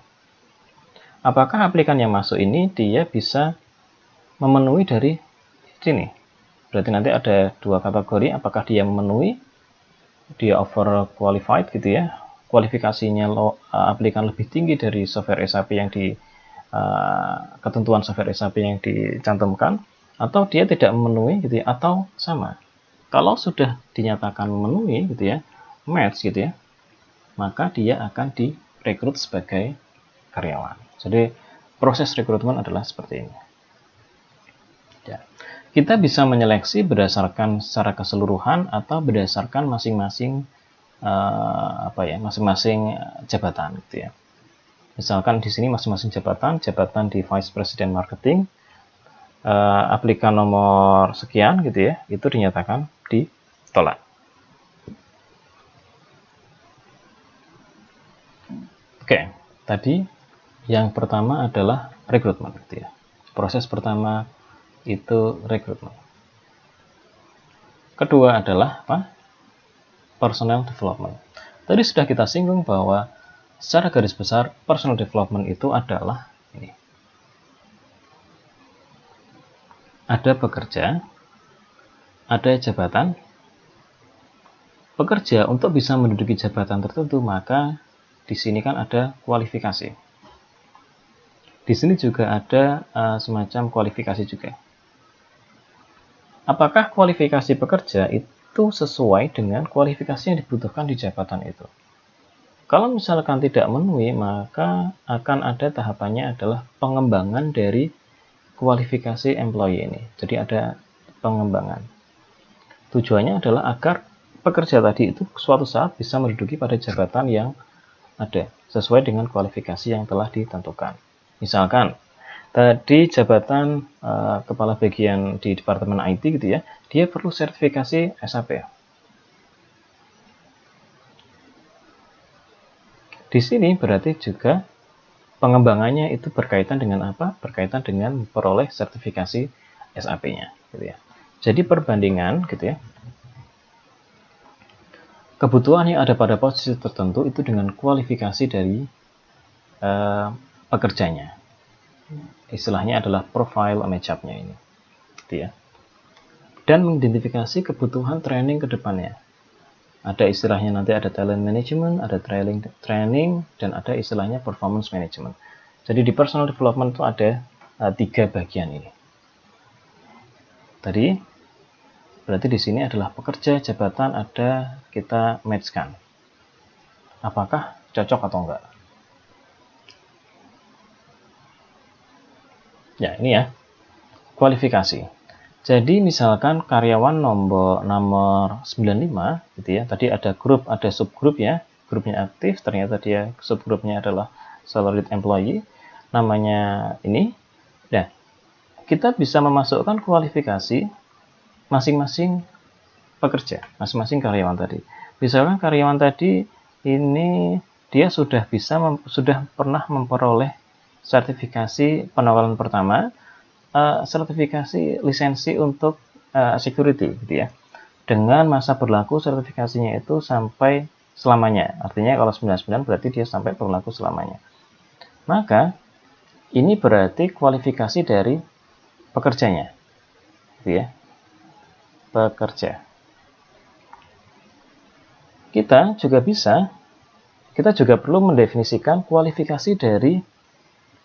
Apakah aplikan yang masuk ini dia bisa memenuhi dari sini? Berarti nanti ada dua kategori, apakah dia memenuhi, dia over qualified gitu ya, kualifikasinya aplikan lebih tinggi dari software SAP yang di ketentuan software SAP yang dicantumkan, atau dia tidak memenuhi gitu ya, atau sama. Kalau sudah dinyatakan memenuhi gitu ya, match gitu ya, maka dia akan direkrut sebagai karyawan. Jadi proses rekrutmen adalah seperti ini. Ya. Kita bisa menyeleksi berdasarkan secara keseluruhan atau berdasarkan masing-masing masing-masing jabatan gitu ya. Misalkan di sini masing-masing jabatan di Vice President Marketing, aplikan nomor sekian gitu ya, itu dinyatakan ditolak. Oke, tadi yang pertama adalah rekrutmen gitu ya. Proses pertama itu rekrutmen. Kedua adalah apa? Personal development. Tadi sudah kita singgung bahwa secara garis besar personal development itu adalah ini. Ada pekerja, ada jabatan. Pekerja untuk bisa menduduki jabatan tertentu, maka di sini kan ada kualifikasi. Di sini juga ada semacam kualifikasi juga. Apakah kualifikasi pekerja itu sesuai dengan kualifikasi yang dibutuhkan di jabatan itu? Kalau misalkan tidak memenuhi, maka akan ada tahapannya adalah pengembangan dari kualifikasi employee ini. Jadi ada pengembangan. Tujuannya adalah agar pekerja tadi itu suatu saat bisa menduduki pada jabatan yang ada sesuai dengan kualifikasi yang telah ditentukan. Misalkan tadi jabatan kepala bagian di Departemen IT gitu ya, dia perlu sertifikasi SAP. Di sini berarti juga pengembangannya itu berkaitan dengan apa? Berkaitan dengan memperoleh sertifikasi SAP-nya gitu ya. Jadi perbandingan gitu ya. Kebutuhan yang ada pada posisi tertentu itu dengan kualifikasi dari pekerjanya. Istilahnya adalah profile match-up-nya ini. Gitu ya. Dan mengidentifikasi kebutuhan training ke depannya. Ada istilahnya nanti ada talent management, ada training, dan ada istilahnya performance management. Jadi di personal development itu ada 3 bagian ini. Tadi berarti di sini adalah pekerja, jabatan, ada kita matchkan. Apakah cocok atau enggak? Ya, ini ya. Kualifikasi. Jadi misalkan karyawan nomor 95 gitu ya. Tadi ada subgrup ya. Grupnya aktif, ternyata dia subgrupnya adalah salaried employee. Namanya ini. Nah, kita bisa memasukkan kualifikasi masing-masing pekerja, masing-masing karyawan tadi. Misalkan karyawan tadi ini dia sudah pernah memperoleh sertifikasi penawaran pertama, sertifikasi lisensi untuk security gitu ya. Dengan masa berlaku sertifikasinya itu sampai selamanya. Artinya kalau 99 berarti dia sampai berlaku selamanya. Maka ini berarti kualifikasi dari pekerjanya. Gitu ya. pekerja. Kita juga perlu mendefinisikan kualifikasi dari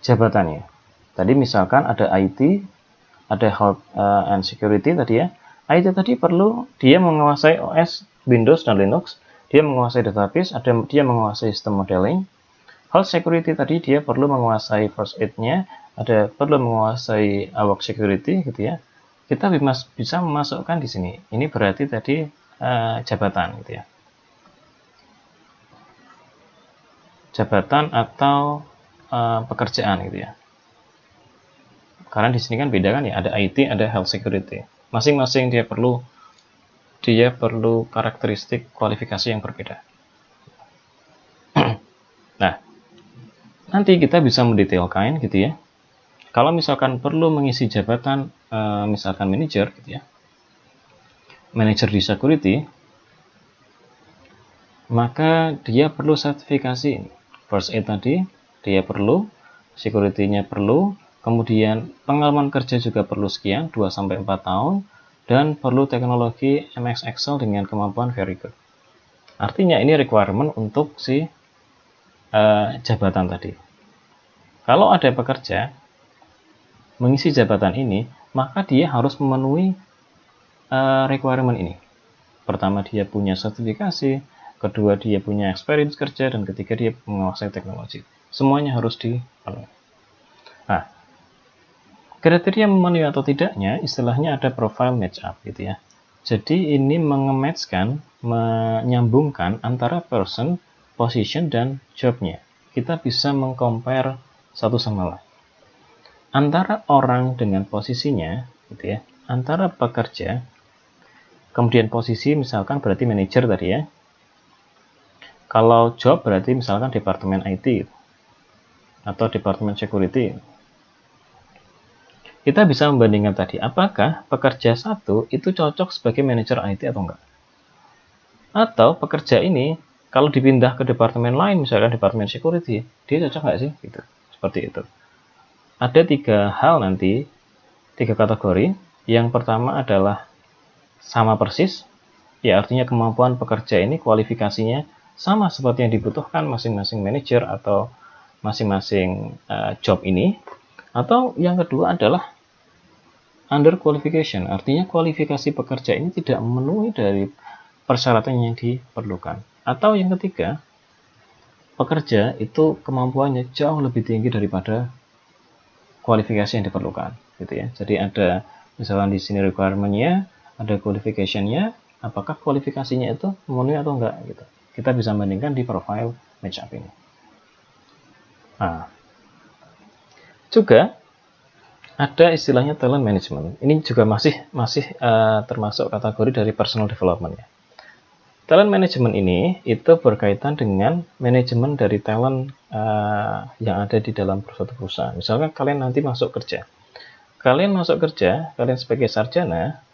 jabatannya. Tadi misalkan ada IT, ada Health and Security tadi ya. IT tadi perlu dia menguasai OS, Windows dan Linux, dia menguasai database, dia menguasai sistem modeling. Health Security tadi dia perlu menguasai first aid-nya, perlu menguasai work security gitu ya. Kita bisa memasukkan di sini. Ini berarti tadi jabatan gitu ya. Jabatan atau pekerjaan gitu ya. Karena di sini kan beda kan ya, ada IT, ada health security. Masing-masing dia perlu karakteristik kualifikasi yang berbeda. Nah, nanti kita bisa mendetailkan gitu ya. Kalau misalkan perlu mengisi jabatan misalkan manager gitu ya. Manager di security, maka dia perlu sertifikasi. First aid tadi dia perlu, security-nya perlu, kemudian pengalaman kerja juga perlu sekian, 2-4 tahun, dan perlu teknologi MS Excel dengan kemampuan very good. Artinya ini requirement untuk si jabatan tadi. Kalau ada pekerja mengisi jabatan ini, maka dia harus memenuhi requirement ini. Pertama, dia punya sertifikasi, kedua, dia punya experience kerja, dan ketiga, dia menguasai teknologi. Semuanya harus dipenuhi. Nah, kriteria memenuhi atau tidaknya, istilahnya ada profile match up gitu ya. Jadi ini menyambungkan antara person, position, dan jobnya. Kita bisa mengcompare satu sama lain. Antara orang dengan posisinya, gitu ya. Antara pekerja, kemudian posisi misalkan berarti manager tadi ya. Kalau job berarti misalkan departemen IT atau departemen security. Kita bisa membandingkan tadi, apakah pekerja satu itu cocok sebagai manajer IT atau enggak. Atau pekerja ini, kalau dipindah ke departemen lain, misalkan departemen security, dia cocok nggak sih? Gitu. Seperti itu. Ada 3 hal nanti, 3 kategori. Yang pertama adalah sama persis, ya artinya kemampuan pekerja ini, kualifikasinya sama seperti yang dibutuhkan masing-masing manajer atau masing-masing job ini. Atau yang kedua adalah under qualification, artinya kualifikasi pekerja ini tidak memenuhi dari persyaratan yang diperlukan. Atau yang ketiga, pekerja itu kemampuannya jauh lebih tinggi daripada kualifikasi yang diperlukan, gitu ya. Jadi ada misalkan di sini requirement-nya, ada qualification-nya, apakah kualifikasinya itu memenuhi atau enggak gitu. Kita bisa bandingkan di profile match up ini. Nah, juga ada istilahnya talent management. Ini juga masih termasuk kategori dari personal development ya. Talent management ini itu berkaitan dengan manajemen dari talent yang ada di dalam suatu perusahaan. Misalkan kalian nanti masuk kerja. Kalian sebagai sarjana,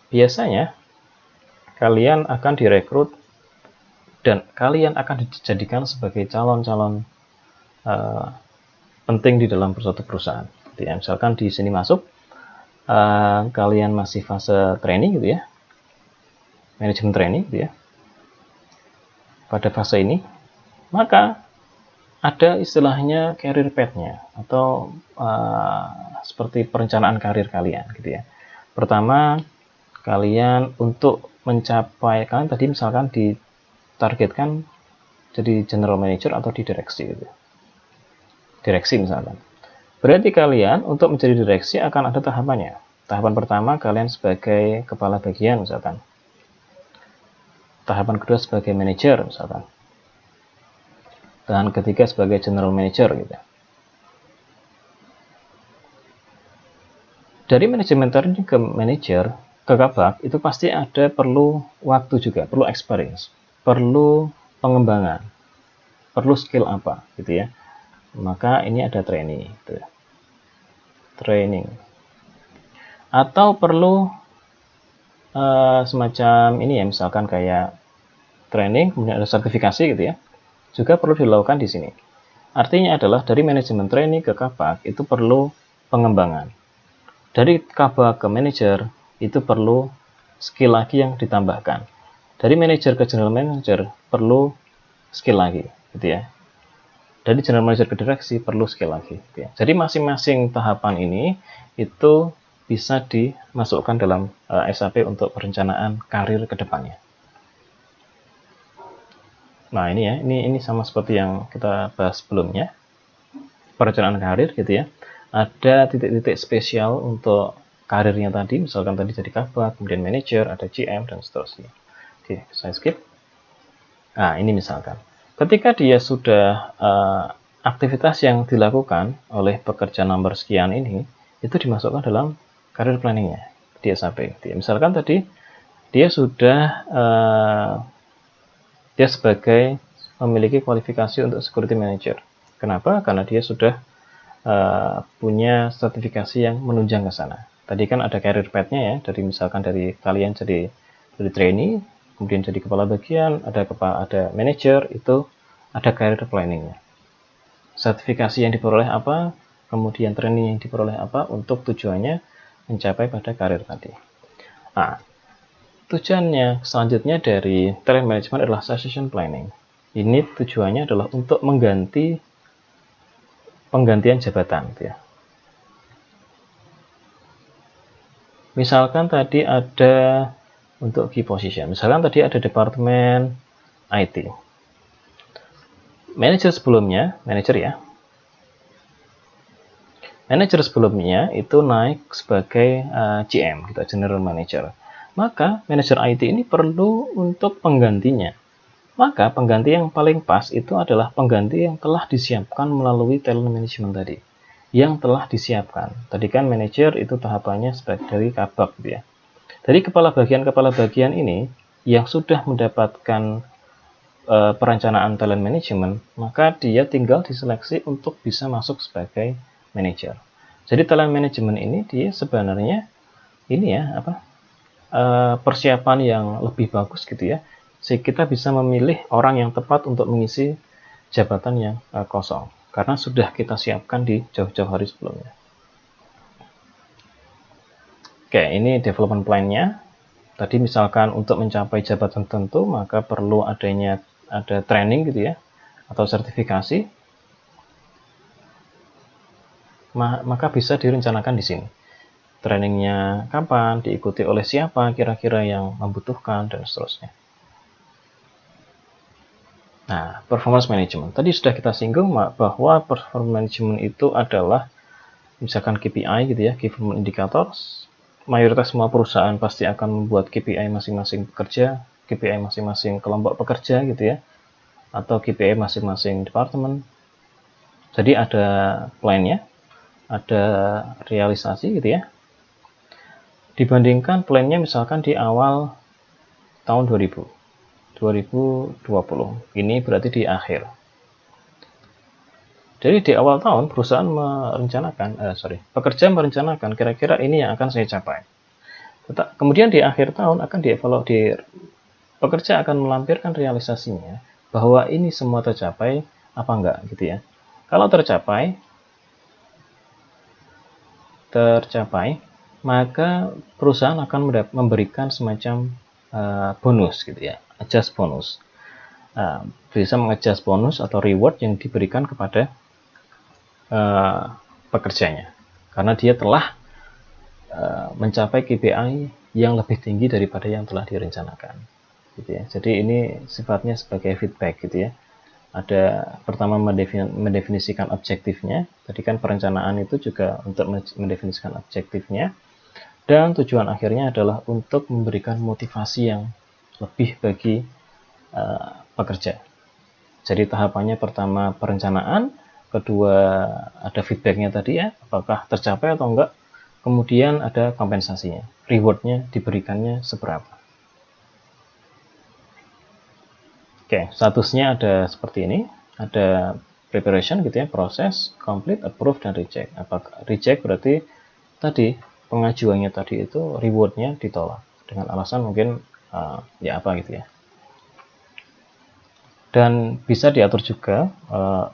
biasanya kalian akan direkrut dan kalian akan dijadikan sebagai calon-calon penting di dalam suatu perusahaan. Ya, misalkan di sini masuk, kalian masih fase training gitu ya, manajemen training gitu ya. Pada fase ini, maka ada istilahnya career path-nya atau seperti perencanaan karir kalian gitu ya. Pertama, kalian untuk mencapai, kalian tadi misalkan ditargetkan jadi general manager atau di direksi gitu. Direksi misalkan. Berarti kalian untuk menjadi direksi akan ada tahapannya. Tahapan pertama kalian sebagai kepala bagian misalkan. Tahapan kedua sebagai manajer misalkan. Dan ketiga sebagai general manager gitu. Dari manajemen training ke manajer, ke kabak, itu pasti ada perlu waktu juga, perlu experience, perlu pengembangan, perlu skill apa gitu ya. Maka ini ada training gitu ya. Training. Atau perlu semacam ini ya, misalkan kayak training, kemudian ada sertifikasi gitu ya. Juga perlu dilakukan di sini. Artinya adalah dari manajemen training ke kabak itu perlu pengembangan. Dari kabak ke manajer itu perlu skill lagi yang ditambahkan. Dari manager ke general manager perlu skill lagi, gitu ya. Dari general manager ke direksi perlu skill lagi. Gitu ya. Jadi masing-masing tahapan ini itu bisa dimasukkan dalam SAP untuk perencanaan karir ke depannya. Nah ini ya, ini sama seperti yang kita bahas sebelumnya, perencanaan karir gitu ya. Ada titik-titik spesial untuk karirnya tadi, misalkan tadi jadi kabak, kemudian manager, ada GM dan seterusnya. Oke, saya skip. Nah ini misalkan, ketika dia sudah aktivitas yang dilakukan oleh pekerja nomor sekian ini, itu dimasukkan dalam karir planningnya di SAP. Misalkan tadi dia sudah dia sebagai memiliki kualifikasi untuk security manager. Kenapa? Karena dia sudah punya sertifikasi yang menunjang ke sana. Tadi kan ada career path-nya ya, dari misalkan dari kalian jadi trainee, kemudian jadi kepala bagian, ada manager, itu ada career planning-nya. Sertifikasi yang diperoleh apa, kemudian training yang diperoleh apa, untuk tujuannya mencapai pada karir tadi. Nah, tujuannya selanjutnya dari talent management adalah succession planning. Ini tujuannya adalah untuk penggantian jabatan. Ya. Misalkan tadi ada untuk key position, misalkan tadi ada departemen IT. Manajer sebelumnya itu naik sebagai GM, gitu, General Manager. Maka manajer IT ini perlu untuk penggantinya. Maka pengganti yang paling pas itu adalah pengganti yang telah disiapkan melalui talent management tadi. Yang telah disiapkan. Tadi kan manajer itu tahapannya sebagai dari kabak, gitu ya. Dari kepala bagian ini yang sudah mendapatkan perencanaan talent management, maka dia tinggal diseleksi untuk bisa masuk sebagai manajer. Jadi talent management ini dia sebenarnya ini ya persiapan yang lebih bagus gitu ya, sehingga kita bisa memilih orang yang tepat untuk mengisi jabatan yang kosong karena sudah kita siapkan di jauh-jauh hari sebelumnya. Oke, ini development plan-nya. Tadi misalkan untuk mencapai jabatan tertentu maka perlu ada training gitu ya, atau sertifikasi, maka bisa direncanakan di sini. Trainingnya kapan, diikuti oleh siapa kira-kira yang membutuhkan, dan seterusnya. Nah, performance management. Tadi sudah kita singgung bahwa performance management itu adalah misalkan KPI gitu ya, Key Performance Indicators. Mayoritas semua perusahaan pasti akan membuat KPI masing-masing pekerja, KPI masing-masing kelompok pekerja gitu ya, atau KPI masing-masing departemen. Jadi ada plan-nya, ada realisasi gitu ya. Dibandingkan plan-nya misalkan di awal tahun 2020, ini berarti di akhir. Jadi di awal tahun perusahaan pekerja merencanakan kira-kira ini yang akan saya capai. Kemudian di akhir tahun akan dievaluasi, pekerja akan melampirkan realisasinya bahwa ini semua tercapai apa enggak gitu ya. Kalau tercapai, maka perusahaan akan memberikan semacam bonus gitu ya, adjust bonus. Bisa mengadjust bonus atau reward yang diberikan kepada pekerjanya karena dia telah mencapai KPI yang lebih tinggi daripada yang telah direncanakan gitu ya. Jadi ini sifatnya sebagai feedback gitu ya. Ada pertama mendefinisikan objektifnya. Tadi kan perencanaan itu juga untuk mendefinisikan objektifnya, dan tujuan akhirnya adalah untuk memberikan motivasi yang lebih bagi pekerja. Jadi tahapannya pertama perencanaan, kedua ada feedbacknya tadi ya, apakah tercapai atau enggak, kemudian ada kompensasinya, rewardnya diberikannya seberapa. Oke, statusnya ada seperti ini, ada preparation gitu ya, proses, complete, approve, dan reject. Apakah reject berarti tadi pengajuannya tadi itu rewardnya ditolak dengan alasan mungkin ya apa gitu ya. Dan bisa diatur juga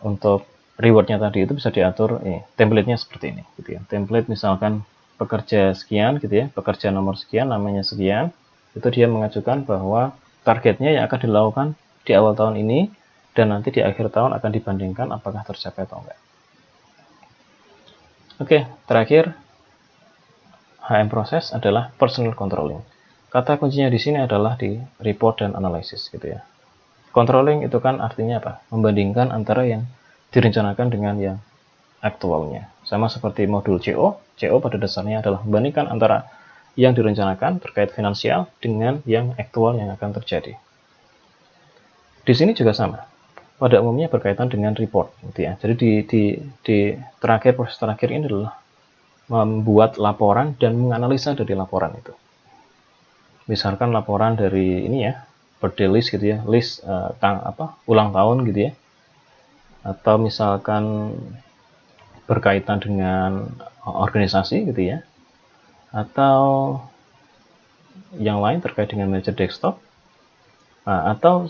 untuk rewardnya tadi itu bisa diatur template-nya seperti ini gitu ya. Template misalkan pekerja sekian gitu ya, pekerja nomor sekian namanya sekian, Itu dia mengajukan bahwa targetnya yang akan dilakukan di awal tahun ini dan nanti di akhir tahun akan dibandingkan apakah tercapai atau enggak. Oke, terakhir HM proses adalah personal controlling. Kata kuncinya di sini adalah di report dan analysis gitu ya. Controlling itu kan artinya apa? Membandingkan antara yang direncanakan dengan yang aktualnya. Sama seperti modul CO. CO pada dasarnya adalah membandingkan antara yang direncanakan terkait finansial dengan yang aktual yang akan terjadi. Di sini juga sama. Pada umumnya berkaitan dengan report gitu ya. Jadi di proses terakhir ini adalah membuat laporan dan menganalisa dari laporan itu. Misalkan laporan dari ini ya, birthday list gitu ya, list ulang tahun gitu ya. Atau misalkan berkaitan dengan organisasi gitu ya. Atau yang lain terkait dengan manajer desktop. Nah, atau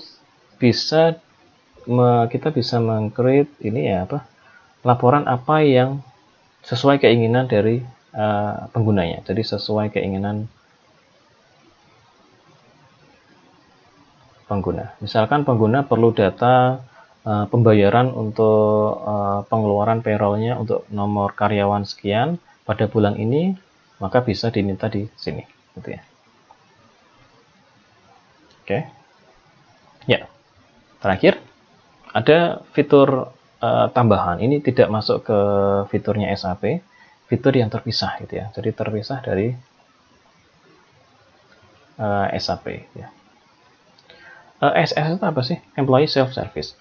kita bisa meng-create ini ya laporan apa yang sesuai keinginan dari penggunanya. Jadi sesuai keinginan pengguna. Misalkan pengguna perlu data pembayaran untuk pengeluaran payroll-nya untuk nomor karyawan sekian pada bulan ini, maka bisa diminta di sini, gitu ya. Oke. Ya. Terakhir, ada fitur tambahan. Ini tidak masuk ke fiturnya SAP, fitur yang terpisah gitu ya. Jadi terpisah dari SAP ya. SS itu apa sih? Employee Self-Service.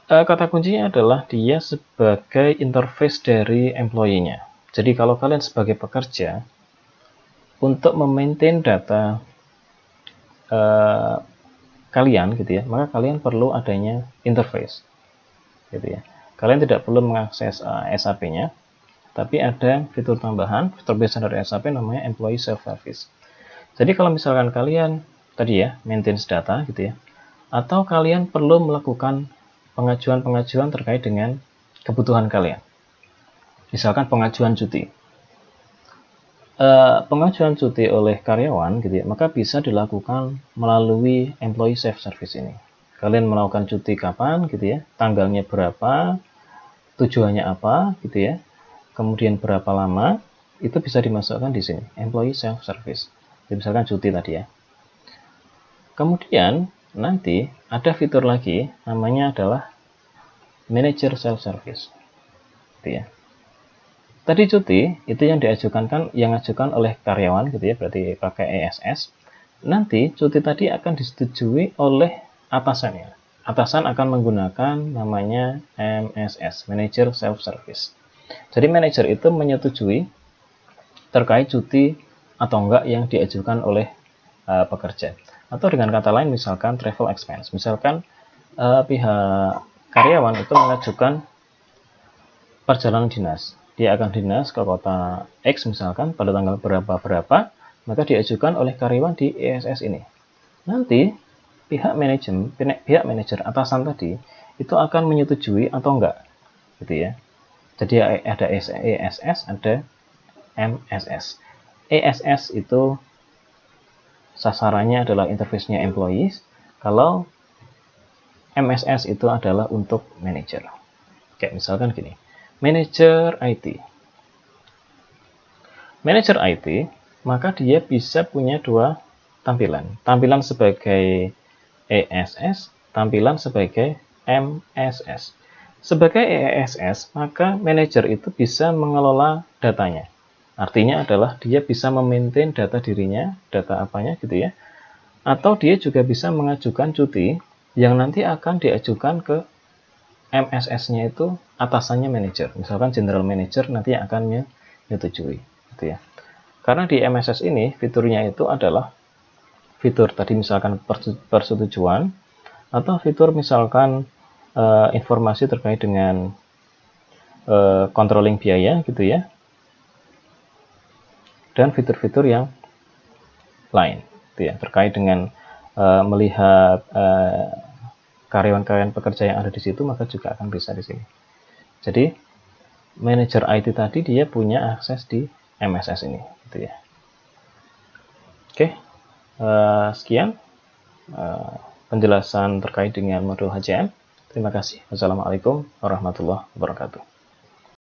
Kata kuncinya adalah dia sebagai interface dari employee-nya. Jadi kalau kalian sebagai pekerja, untuk memaintain data kalian gitu ya, maka kalian perlu adanya interface gitu ya. Kalian tidak perlu mengakses SAP-nya, tapi ada fitur tambahan, fitur biasa dari SAP namanya Employee Self-Service. Jadi kalau misalkan kalian tadi ya, maintenance data gitu ya, atau kalian perlu melakukan pengajuan-pengajuan terkait dengan kebutuhan kalian. Misalkan pengajuan cuti. Pengajuan cuti oleh karyawan gitu ya, maka bisa dilakukan melalui Employee Self-Service ini. Kalian melakukan cuti kapan gitu ya, tanggalnya berapa, tujuannya apa gitu ya, kemudian berapa lama, itu bisa dimasukkan di sini, Employee Self-Service. Misalkan cuti tadi ya. Kemudian nanti ada fitur lagi namanya adalah Manager Self-Service. Gitu ya. Tadi cuti itu yang diajukan oleh karyawan gitu ya, berarti pakai ESS. Nanti cuti tadi akan disetujui oleh atasannya. Atasan akan menggunakan namanya MSS, Manager Self-Service. Jadi manajer itu menyetujui terkait cuti atau enggak yang diajukan oleh pekerja. Atau dengan kata lain misalkan travel expense. Misalkan pihak karyawan itu mengajukan perjalanan dinas. Dia akan dinas ke kota X misalkan pada tanggal berapa, maka diajukan oleh karyawan di ESS ini. Nanti pihak manajer atasan tadi itu akan menyetujui atau enggak, gitu ya. Jadi ada ESS, ada MSS. ESS itu sasarannya adalah interface-nya employees, kalau MSS itu adalah untuk manager. Kayak misalkan gini, manager IT. Manager IT, maka dia bisa punya dua tampilan. Tampilan sebagai ESS, tampilan sebagai MSS. Sebagai ESS, maka manager itu bisa mengelola datanya. Artinya adalah dia bisa memaintain data dirinya, data apanya gitu ya. Atau dia juga bisa mengajukan cuti yang nanti akan diajukan ke MSS-nya itu atasannya manajer. Misalkan general manager nanti yang akan menyetujui gitu ya. Karena di MSS ini fiturnya itu adalah fitur tadi misalkan persetujuan atau fitur misalkan informasi terkait dengan controlling biaya gitu ya. Dan fitur-fitur yang lain gitu ya, terkait dengan melihat karyawan-karyawan pekerja yang ada di situ, maka juga akan bisa di sini. Jadi manajer IT tadi dia punya akses di MSS ini gitu ya. Oke. Sekian penjelasan terkait dengan modul HCM. Terima kasih. Wassalamualaikum warahmatullahi wabarakatuh.